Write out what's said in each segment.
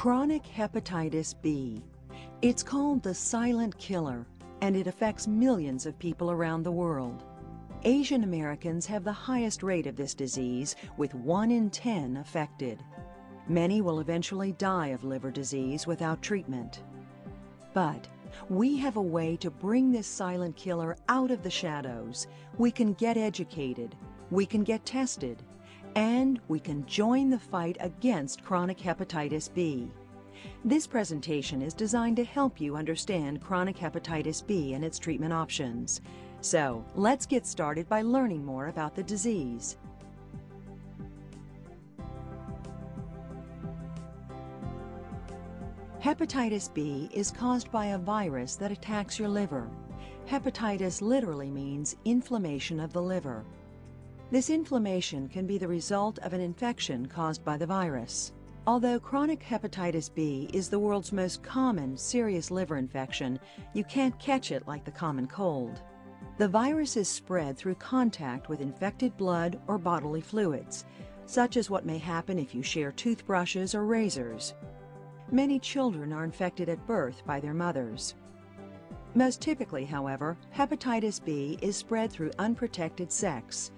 Chronic hepatitis B. It's called the silent killer, and it affects millions of people around the world. Asian Americans have the highest rate of this disease, with 1 in 10 affected. Many will eventually die of liver disease without treatment. But we have a way to bring this silent killer out of the shadows. We can get educated, we can get tested, and we can join the fight against chronic hepatitis B. This presentation is designed to help you understand chronic hepatitis B and its treatment options. So, let's get started by learning more about the disease. Hepatitis B is caused by a virus that attacks your liver. Hepatitis literally means inflammation of the liver. This inflammation can be the result of an infection caused by the virus. Although chronic hepatitis B is the world's most common serious liver infection, you can't catch it like the common cold. The virus is spread through contact with infected blood or bodily fluids, such as what may happen if you share toothbrushes or razors. Many children are infected at birth by their mothers. Most typically, however, hepatitis B is spread through unprotected sex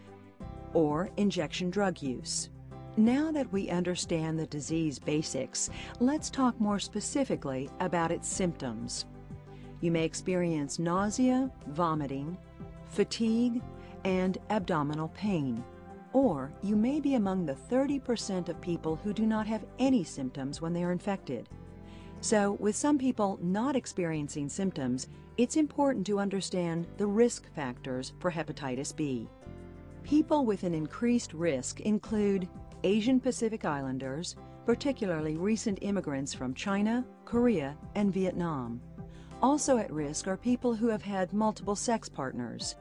or injection drug use. Now that we understand the disease basics, let's talk more specifically about its symptoms. You may experience nausea, vomiting, fatigue, and abdominal pain. Or you may be among the 30% of people who do not have any symptoms when they are infected. So, with some people not experiencing symptoms, it's important to understand the risk factors for hepatitis B. People with an increased risk include Asian Pacific Islanders, particularly recent immigrants from China, Korea, and Vietnam. Also at risk are people who have had multiple sex partners,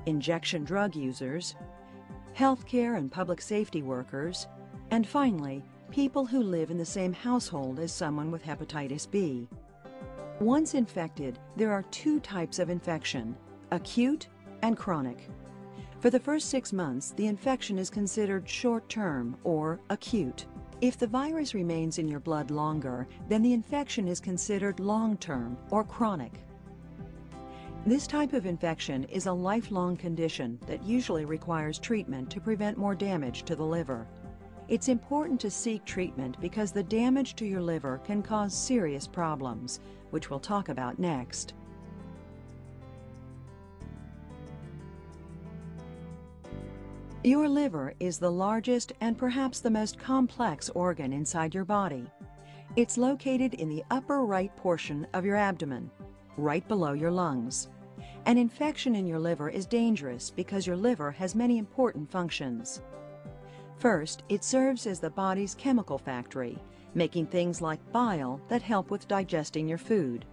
injection drug users, healthcare and public safety workers, and finally, people who live in the same household as someone with hepatitis B. Once infected, there are 2 types of infection, acute and chronic. For the first 6 months, the infection is considered short-term or acute. If the virus remains in your blood longer, then the infection is considered long-term or chronic. This type of infection is a lifelong condition that usually requires treatment to prevent more damage to the liver. It's important to seek treatment because the damage to your liver can cause serious problems, which we'll talk about next. Your liver is the largest and perhaps the most complex organ inside your body. It's located in the upper right portion of your abdomen, right below your lungs. An infection in your liver is dangerous because your liver has many important functions. First, it serves as the body's chemical factory, making things like bile that help with digesting your food.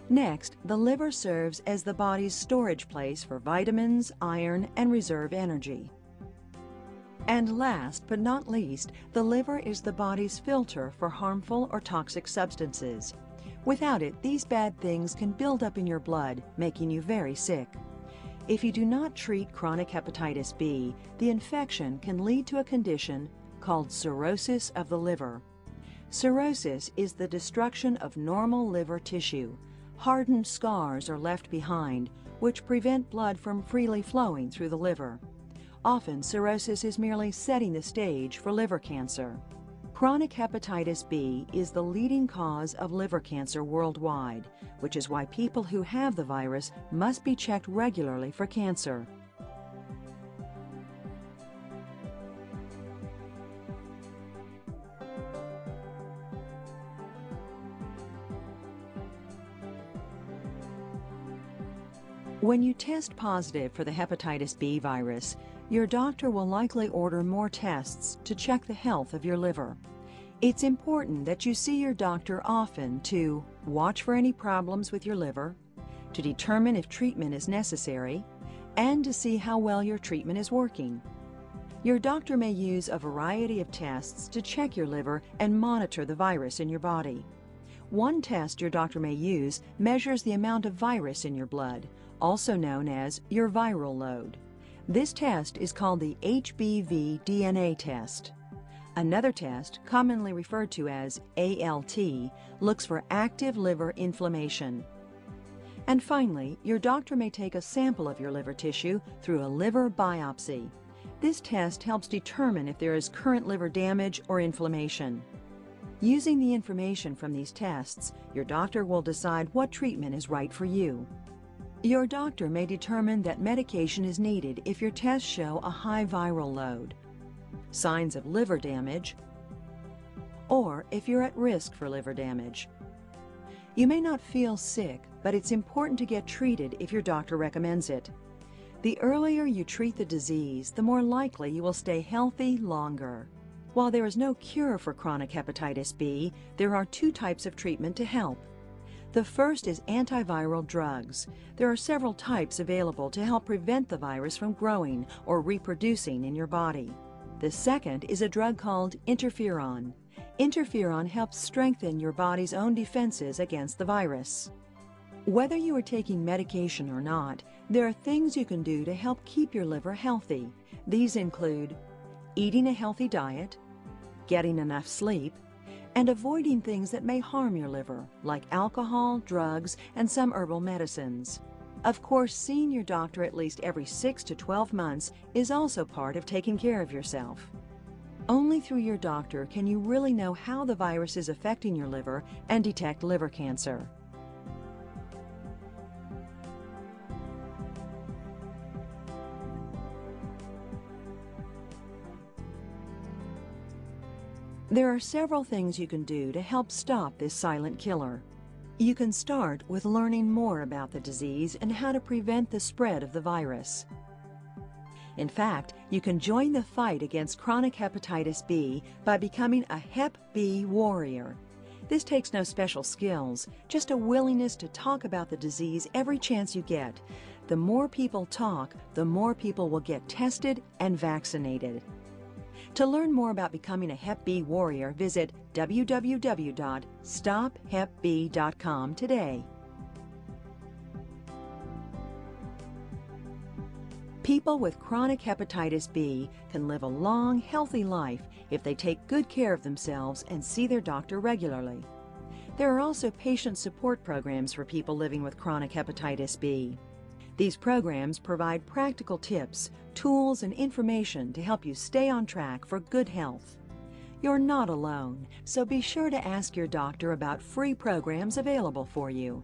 Next, the liver serves as the body's storage place for vitamins, iron, and reserve energy. And last but not least, the liver is the body's filter for harmful or toxic substances. Without it, these bad things can build up in your blood, making you very sick. If you do not treat chronic hepatitis B, the infection can lead to a condition called cirrhosis of the liver. Cirrhosis is the destruction of normal liver tissue. Hardened scars are left behind, which prevent blood from freely flowing through the liver. Often, cirrhosis is merely setting the stage for liver cancer. Chronic hepatitis B is the leading cause of liver cancer worldwide, which is why people who have the virus must be checked regularly for cancer. When you test positive for the hepatitis B virus, your doctor will likely order more tests to check the health of your liver. It's important that you see your doctor often to watch for any problems with your liver, to determine if treatment is necessary, and to see how well your treatment is working. Your doctor may use a variety of tests to check your liver and monitor the virus in your body. One test your doctor may use measures the amount of virus in your blood, also known as your viral load. This test is called the HBV DNA test. Another test, commonly referred to as ALT, looks for active liver inflammation. And finally, your doctor may take a sample of your liver tissue through a liver biopsy. This test helps determine if there is current liver damage or inflammation. Using the information from these tests, your doctor will decide what treatment is right for you. Your doctor may determine that medication is needed if your tests show a high viral load, signs of liver damage, or if you're at risk for liver damage. You may not feel sick, but it's important to get treated if your doctor recommends it. The earlier you treat the disease, the more likely you will stay healthy longer. While there is no cure for chronic hepatitis B, there are two types of treatment to help. The first is antiviral drugs. There are several types available to help prevent the virus from growing or reproducing in your body. The second is a drug called interferon. Interferon helps strengthen your body's own defenses against the virus. Whether you are taking medication or not, there are things you can do to help keep your liver healthy. These include eating a healthy diet, getting enough sleep, and avoiding things that may harm your liver, like alcohol, drugs, and some herbal medicines. Of course, seeing your doctor at least every 6 to 12 months is also part of taking care of yourself. Only through your doctor can you really know how the virus is affecting your liver and detect liver cancer. There are several things you can do to help stop this silent killer. You can start with learning more about the disease and how to prevent the spread of the virus. In fact, you can join the fight against chronic hepatitis B by becoming a Hep B warrior. This takes no special skills, just a willingness to talk about the disease every chance you get. The more people talk, the more people will get tested and vaccinated. To learn more about becoming a Hep B warrior, visit www.stophepb.com today. People with chronic hepatitis B can live a long, healthy life if they take good care of themselves and see their doctor regularly. There are also patient support programs for people living with chronic hepatitis B. These programs provide practical tips, tools, and information to help you stay on track for good health. You're not alone, so be sure to ask your doctor about free programs available for you,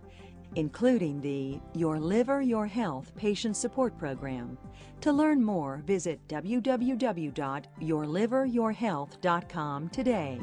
including the Your Liver, Your Health Patient Support Program. To learn more, visit www.yourliveryourhealth.com today.